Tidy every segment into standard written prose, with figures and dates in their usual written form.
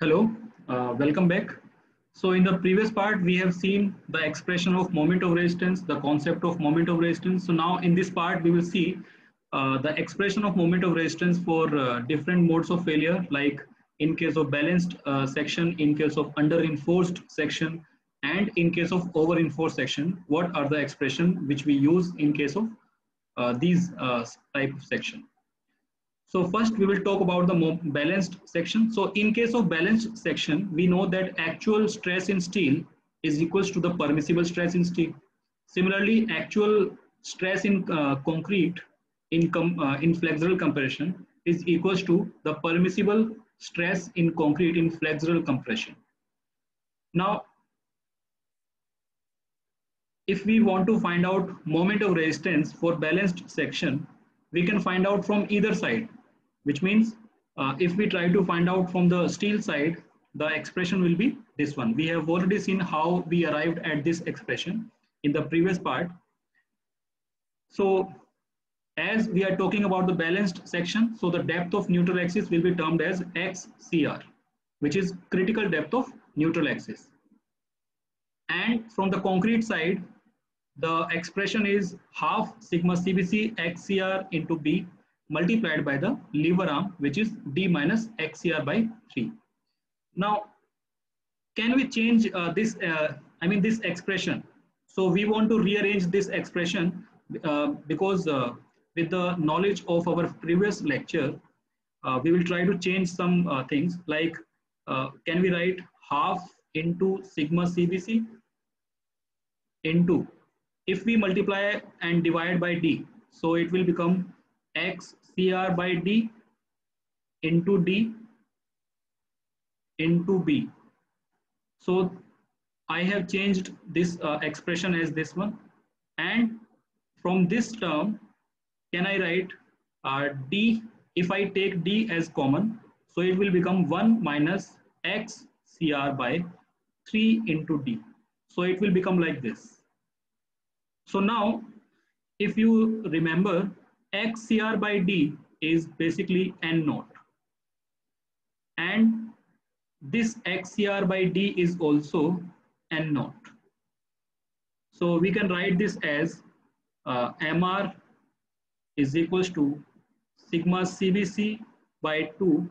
Hello, welcome back. So in the previous part, we have seen the expression of moment of resistance, the concept of moment of resistance. So now in this part, we will see the expression of moment of resistance for different modes of failure, like in case of balanced section, in case of under reinforced section, and in case of over reinforced section. What are the expression which we use in case of these type of section? So first we will talk about the balanced section. So in case of balanced section, we know that actual stress in steel is equals to the permissible stress in steel. Similarly, actual stress in concrete in flexural compression is equals to the permissible stress in concrete in flexural compression. Now, if we want to find out moment of resistance for balanced section, we can find out from either side, which means if we try to find out from the steel side, the expression will be this one. We have already seen how we arrived at this expression in the previous part. So as we are talking about the balanced section, so the depth of neutral axis will be termed as XCR, which is critical depth of neutral axis. And from the concrete side, the expression is half sigma CBC XCR into B multiplied by the lever arm, which is D minus XCR by 3. Now, can we change this expression? So we want to rearrange this expression because with the knowledge of our previous lecture, we will try to change some things like can we write half into sigma CBC into, if we multiply and divide by D, so it will become XCR by D into D into B. So I have changed this expression as this one, and from this term, can I write D, if I take D as common, so it will become 1 minus XCR by 3 into D. So it will become like this. So now, if you remember, XCR by D is basically N naught. And this XCR by D is also N naught. So we can write this as MR is equals to sigma CBC by 2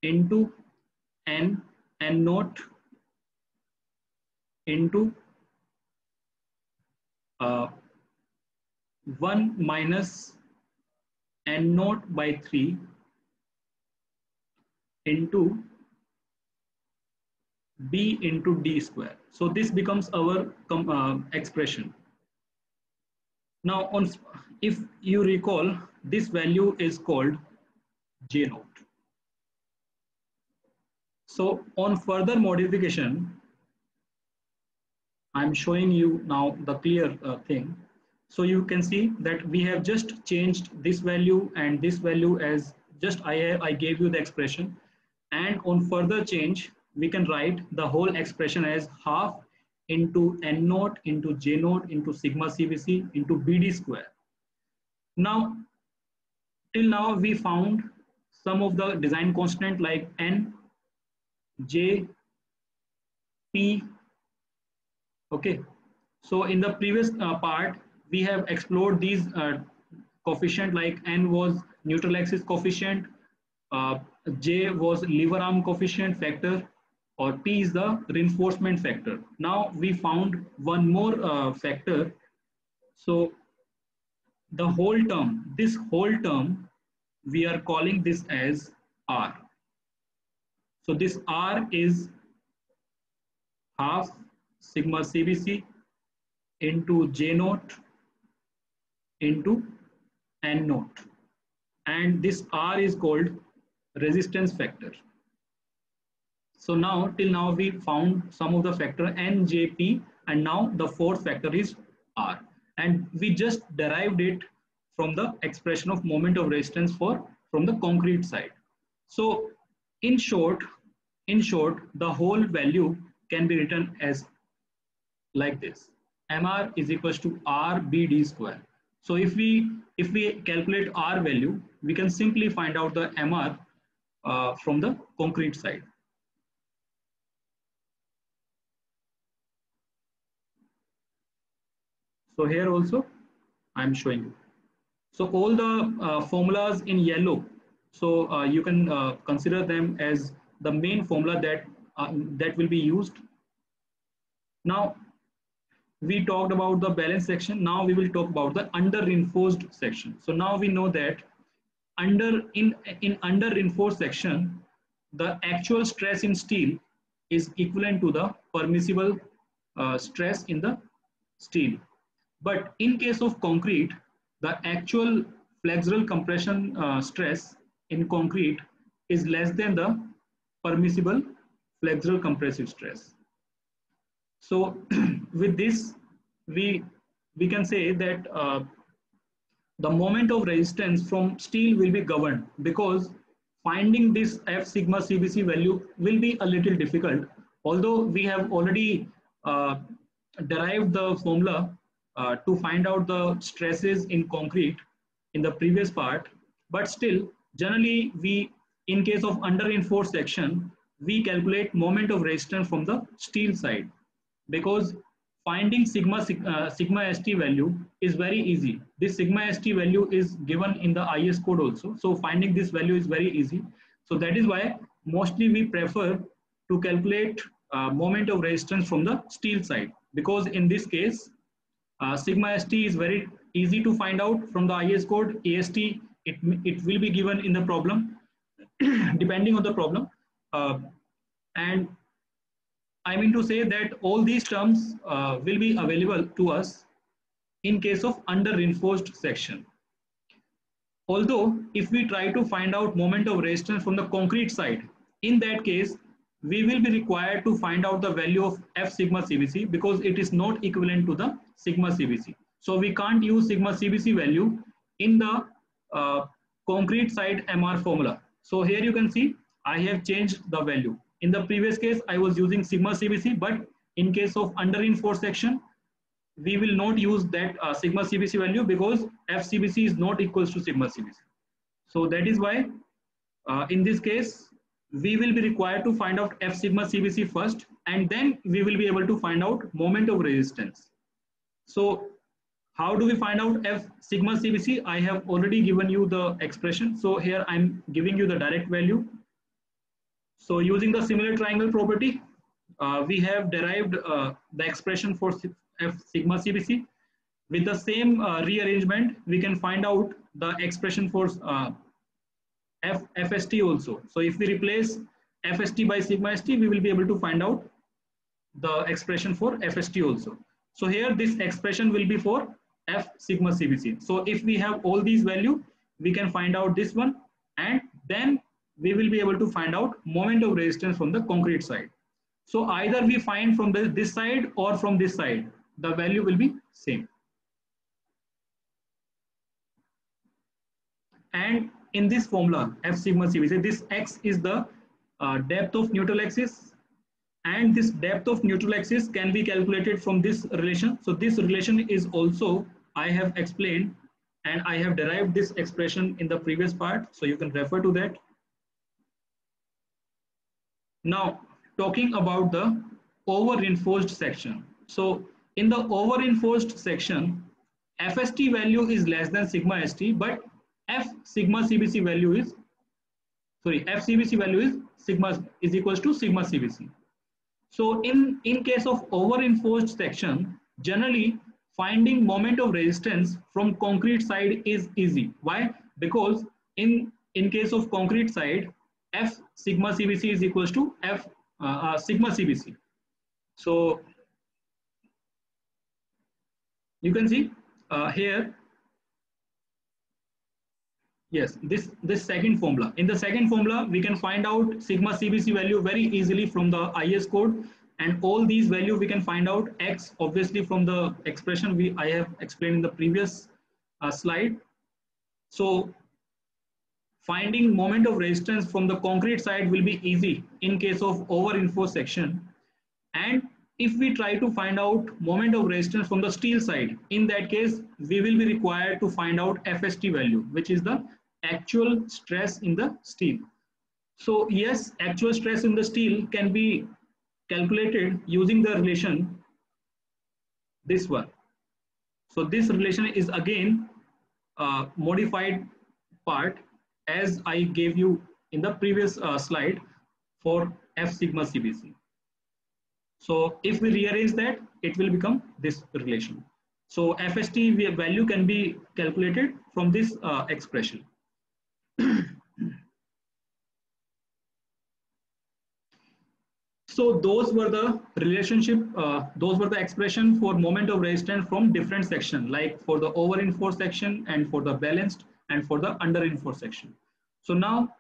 into N naught into 1 minus N naught by 3 into B into D square. So this becomes our expression. Now, if you recall, this value is called J naught. So on further modification, I'm showing you now the clear thing. So you can see that we have just changed this value and this value as just I gave you the expression. And on further change, we can write the whole expression as half into N naught into J naught into sigma CBC into BD square. Now, till now we found some of the design constant like N, J, P. Okay, so in the previous part, we have explored these coefficient like N was neutral axis coefficient, J was lever arm coefficient factor, or P is the reinforcement factor. Now we found one more factor. So the whole term, this whole term, we are calling this as R. So this R is half sigma CBC into J naught into N naught. And this R is called resistance factor. So now, till now, we found some of the factor N, J, P, and now the fourth factor is R. And we just derived it from the expression of moment of resistance from the concrete side. So in short, the whole value can be written as like this. MR is equals to RBD square. So if we calculate R value, we can simply find out the MR from the concrete side. So here also I'm showing you. So all the formulas in yellow, so you can consider them as the main formula that will be used. Now we talked about the balance section. Now we will talk about the under reinforced section. So now we know that in under reinforced section, the actual stress in steel is equivalent to the permissible stress in the steel. But in case of concrete, the actual flexural compression stress in concrete is less than the permissible flexural compressive stress. So with this, we can say that the moment of resistance from steel will be governed, because finding this F sigma CBC value will be a little difficult. Although we have already derived the formula to find out the stresses in concrete in the previous part, but still generally in case of under reinforced section, we calculate moment of resistance from the steel side, because finding sigma st value is very easy. This sigma st value is given in the IS code also. So finding this value is very easy. So that is why mostly we prefer to calculate moment of resistance from the steel side, because in this case, sigma st is very easy to find out from the IS code. AST, it will be given in the problem depending on the problem. And I mean to say that all these terms will be available to us in case of under reinforced section. Although if we try to find out moment of resistance from the concrete side, in that case, we will be required to find out the value of F sigma CBC, because it is not equivalent to the sigma CBC. So we can't use sigma CBC value in the concrete side MR formula. So here you can see I have changed the value. In the previous case, I was using sigma CBC, but in case of under reinforced section, we will not use that sigma CBC value, because FCBC is not equals to sigma CBC. So that is why in this case, we will be required to find out F sigma CBC first, and then we will be able to find out moment of resistance. So how do we find out F sigma CBC? I have already given you the expression. So here I'm giving you the direct value. So using the similar triangle property, we have derived the expression for F sigma CBC. With the same rearrangement, we can find out the expression for FST also. So if we replace FST by sigma ST, we will be able to find out the expression for FST also. So here this expression will be for F sigma CBC. So if we have all these values, we can find out this one, and then we will be able to find out moment of resistance from the concrete side. So either we find from this side or from this side, the value will be same. And in this formula, F sigma CBC, this X is the depth of neutral axis, and this depth of neutral axis can be calculated from this relation. So this relation is also, I have explained, and I have derived this expression in the previous part. So you can refer to that. Now, talking about the over-reinforced section. So in the over-reinforced section, FST value is less than sigma ST, but F sigma CBC value is, F CBC value is sigma is equals to sigma CBC. So in case of over-reinforced section, generally finding moment of resistance from concrete side is easy. Why? Because in case of concrete side, F sigma CBC is equals to F sigma CBC. So you can see here, yes, this second formula. In the second formula, we can find out sigma CBC value very easily from the IS code, and all these values we can find out X obviously from the expression I have explained in the previous slide. So finding moment of resistance from the concrete side will be easy in case of over-reinforced section. And if we try to find out moment of resistance from the steel side, in that case, we will be required to find out FST value, which is the actual stress in the steel. So yes, actual stress in the steel can be calculated using the relation, this one. So this relation is again modified part as I gave you in the previous slide for F sigma CBC. So if we rearrange that, it will become this relation. So FST value can be calculated from this expression. So those were the relationship, those were the expression for moment of resistance from different section, like for the over reinforced section and for the balanced and for the under reinforced section. So now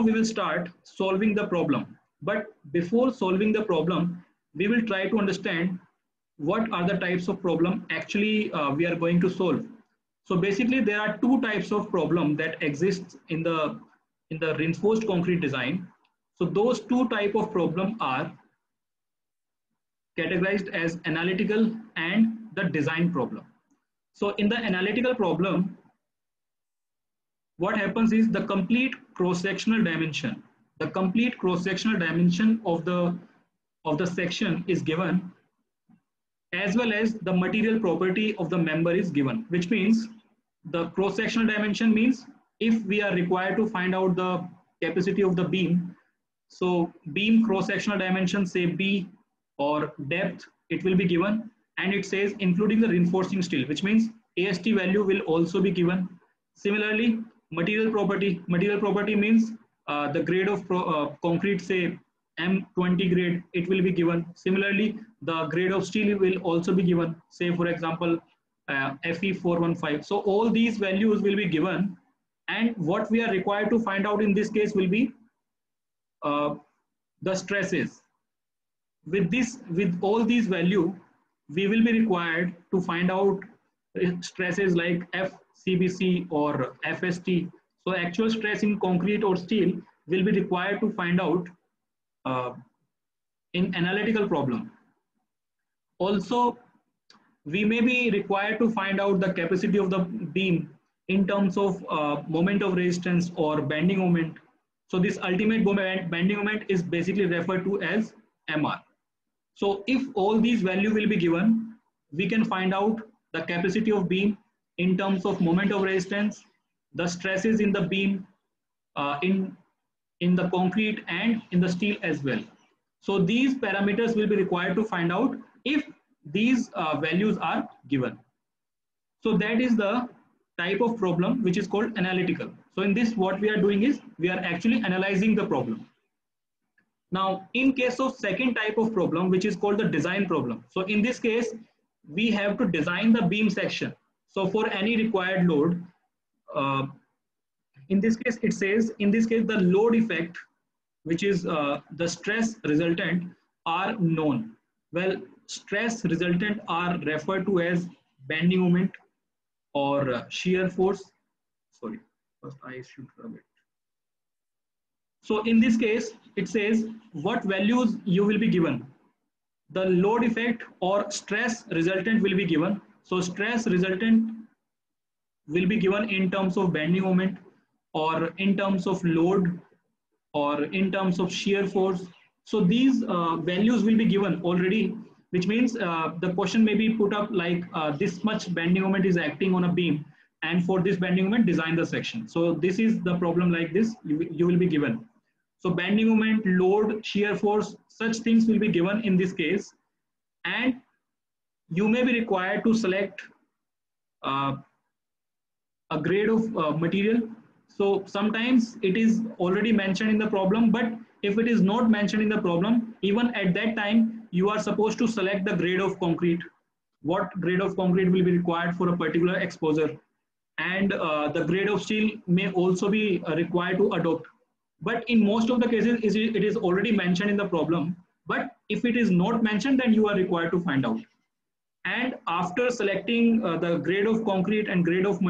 we will start solving the problem. But before solving the problem, we will try to understand what are the types of problem actually we are going to solve. So basically there are two types of problem that exists in the reinforced concrete design. So those two type of problem are categorized as analytical and the design problem. So in the analytical problem, what happens is the complete cross-sectional dimension of the section is given, as well as the material property of the member is given, which means the cross-sectional dimension means if we are required to find out the capacity of the beam, so beam cross-sectional dimension, say B, or depth, it will be given, and it says including the reinforcing steel, which means AST value will also be given. Similarly, material property means the grade of concrete, say M20 grade, it will be given. Similarly, the grade of steel will also be given, say for example Fe415. So all these values will be given, and what we are required to find out in this case will be the stresses. With all these value, we will be required to find out stresses like FCBC or FST. So actual stress in concrete or steel will be required to find out in analytical problem. Also, we may be required to find out the capacity of the beam in terms of moment of resistance or bending moment. So this ultimate bending moment is basically referred to as MR. So if all these values will be given, we can find out the capacity of beam in terms of moment of resistance, the stresses in the beam, in the concrete and in the steel as well. So these parameters will be required to find out if these values are given. So that is the type of problem which is called analytical. So in this, what we are doing is we are actually analyzing the problem. Now, in case of second type of problem, which is called the design problem. So in this case, we have to design the beam section. So for any required load, in this case, it says, in this case, the load effect, which is the stress resultant, are known. Well, stress resultant are referred to as bending moment or shear force. Sorry, first I should rub it. So in this case, it says what values you will be given. The load effect or stress resultant will be given. So stress resultant will be given in terms of bending moment or in terms of load or in terms of shear force. So these values will be given already, which means the question may be put up like this much bending moment is acting on a beam, and for this bending moment design the section. So this is the problem like this, you will be given. So bending moment, load, shear force, such things will be given in this case, and you may be required to select a grade of material. So sometimes it is already mentioned in the problem, but if it is not mentioned in the problem, even at that time, you are supposed to select the grade of concrete, what grade of concrete will be required for a particular exposure, and the grade of steel may also be required to adopt. But in most of the cases, it is already mentioned in the problem. But if it is not mentioned, then you are required to find out. And after selecting the grade of concrete and grade of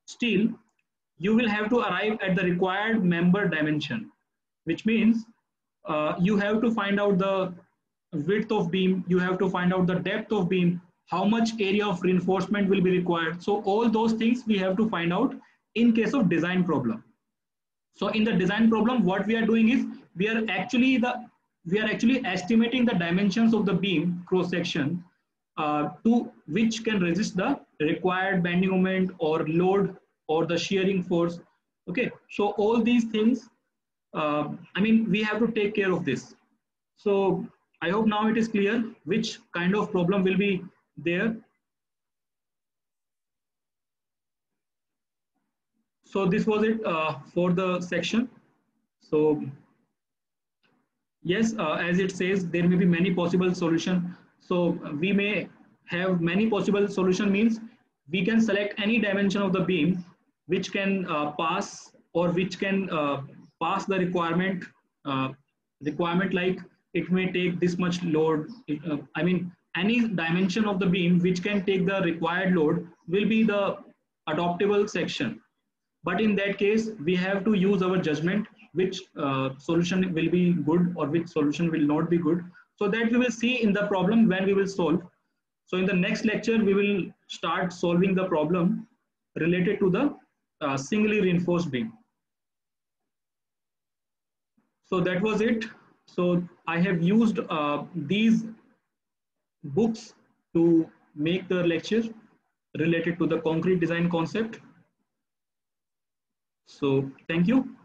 steel, you will have to arrive at the required member dimension, which means you have to find out the width of beam, you have to find out the depth of beam, how much area of reinforcement will be required. So all those things we have to find out in case of design problem. So in the design problem, what we are doing is we are actually estimating the dimensions of the beam cross section to which can resist the required bending moment or load or the shearing force. Okay, so all these things, I mean, we have to take care of this. So I hope now it is clear which kind of problem will be there. So this was it for the section. So yes, as it says, there may be many possible solution. So we may have many possible solution means we can select any dimension of the beam which can pass or which can pass the uh, requirement like it may take this much load. I mean, any dimension of the beam which can take the required load will be the adoptable section. But in that case, we have to use our judgment which solution will be good or which solution will not be good. So that we will see in the problem when we will solve. So in the next lecture, we will start solving the problem related to the singly reinforced beam. So that was it. So I have used these books to make the lecture related to the concrete design concept. So thank you.